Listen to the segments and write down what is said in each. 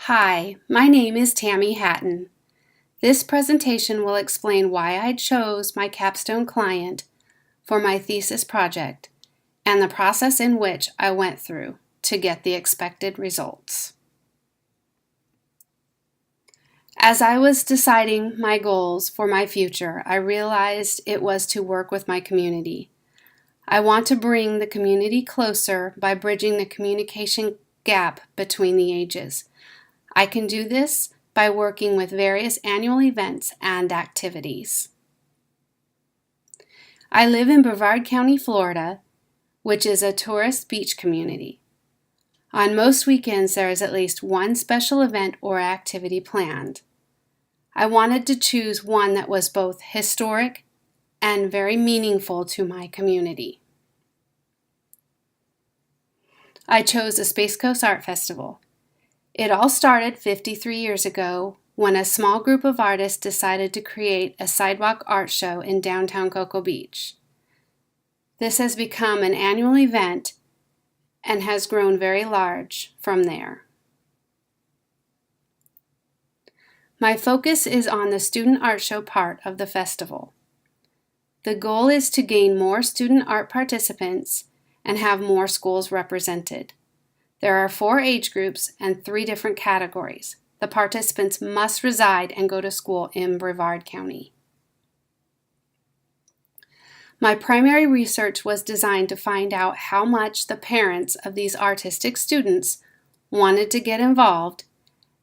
Hi, my name is Tammy Hatton. This presentation will explain why I chose my capstone client for my thesis project and the process in which I went through to get the expected results. As I was deciding my goals for my future, I realized it was to work with my community. I want to bring the community closer by bridging the communication gap between the ages. I can do this by working with various annual events and activities. I live in Brevard County, Florida, which is a tourist beach community. On most weekends, there is at least one special event or activity planned. I wanted to choose one that was both historic and very meaningful to my community. I chose the Space Coast Art Festival. It all started 53 years ago when a small group of artists decided to create a sidewalk art show in downtown Cocoa Beach. This has become an annual event and has grown very large from there. My focus is on the student art show part of the festival. The goal is to gain more student art participants and have more schools represented. There are 4 age groups and 3 different categories. The participants must reside and go to school in Brevard County. My primary research was designed to find out how much the parents of these artistic students wanted to get involved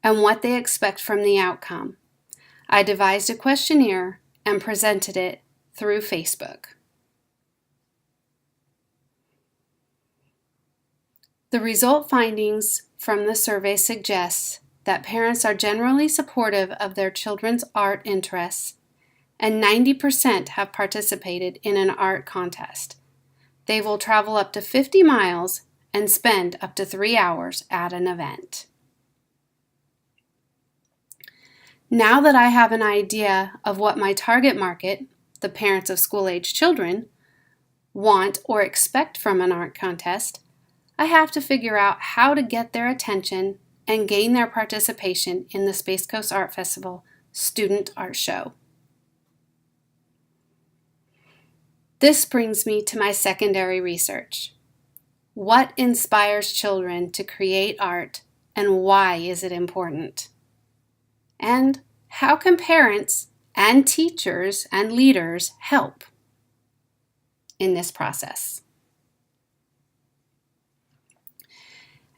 and what they expect from the outcome. I devised a questionnaire and presented it through Facebook. The result findings from the survey suggests that parents are generally supportive of their children's art interests, and 90% have participated in an art contest. They will travel up to 50 miles and spend up to 3 hours at an event. Now that I have an idea of what my target market, the parents of school-age children, want or expect from an art contest, I have to figure out how to get their attention and gain their participation in the Space Coast Art Festival Student Art Show. This brings me to my secondary research. What inspires children to create art, and why is it important? And how can parents and teachers and leaders help in this process?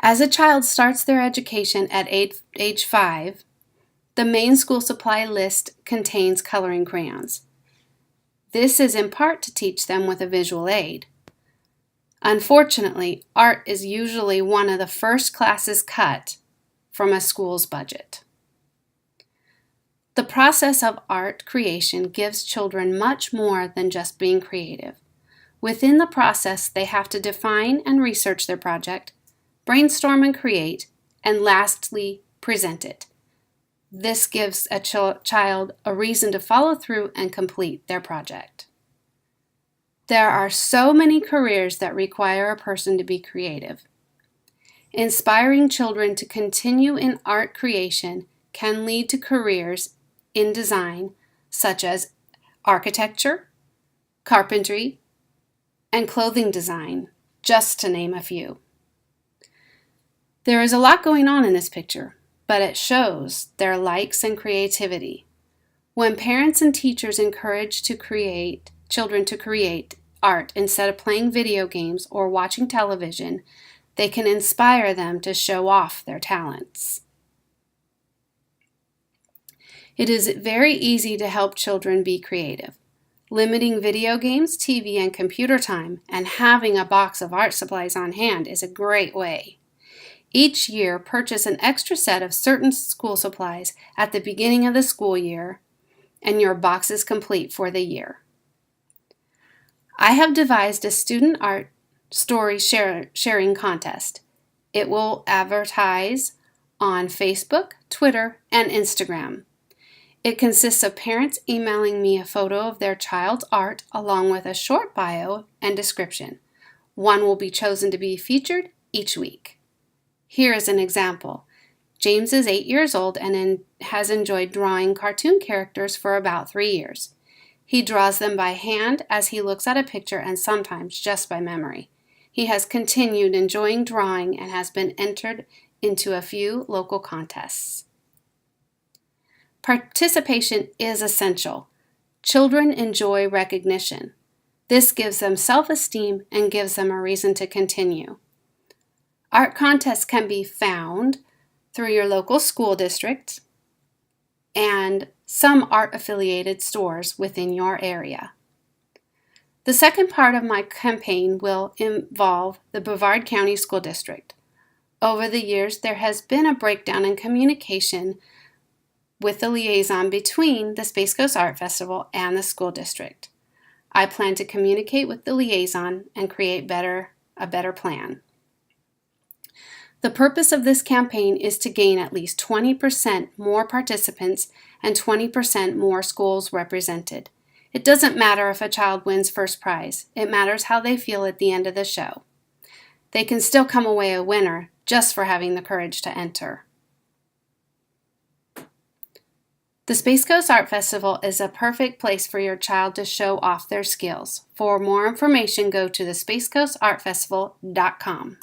As a child starts their education at age 5, the main school supply list contains coloring crayons. This is in part to teach them with a visual aid. Unfortunately, art is usually one of the first classes cut from a school's budget. The process of art creation gives children much more than just being creative. Within the process, they have to define and research their project, brainstorm and create, and lastly, present it. This gives a child a reason to follow through and complete their project. There are so many careers that require a person to be creative. Inspiring children to continue in art creation can lead to careers in design, such as architecture, carpentry, and clothing design, just to name a few. There is a lot going on in this picture, but it shows their likes and creativity. When parents and teachers encourage children to create art instead of playing video games or watching television, they can inspire them to show off their talents. It is very easy to help children be creative. Limiting video games, TV, and computer time, and having a box of art supplies on hand is a great way. Each year, purchase an extra set of certain school supplies at the beginning of the school year, and your box is complete for the year. I have devised a student art story sharing contest. It will advertise on Facebook, Twitter, and Instagram. It consists of parents emailing me a photo of their child's art along with a short bio and description. One will be chosen to be featured each week. Here is an example. James is 8 years old and has enjoyed drawing cartoon characters for about 3 years. He draws them by hand as he looks at a picture and sometimes just by memory. He has continued enjoying drawing and has been entered into a few local contests. Participation is essential. Children enjoy recognition. This gives them self-esteem and gives them a reason to continue. Art contests can be found through your local school district and some art-affiliated stores within your area. The second part of my campaign will involve the Brevard County School District. Over the years, there has been a breakdown in communication with the liaison between the Space Coast Art Festival and the school district. I plan to communicate with the liaison and create a better plan. The purpose of this campaign is to gain at least 20% more participants and 20% more schools represented. It doesn't matter if a child wins first prize. It matters how they feel at the end of the show. They can still come away a winner just for having the courage to enter. The Space Coast Art Festival is a perfect place for your child to show off their skills. For more information, go to thespacecoastartfestival.com.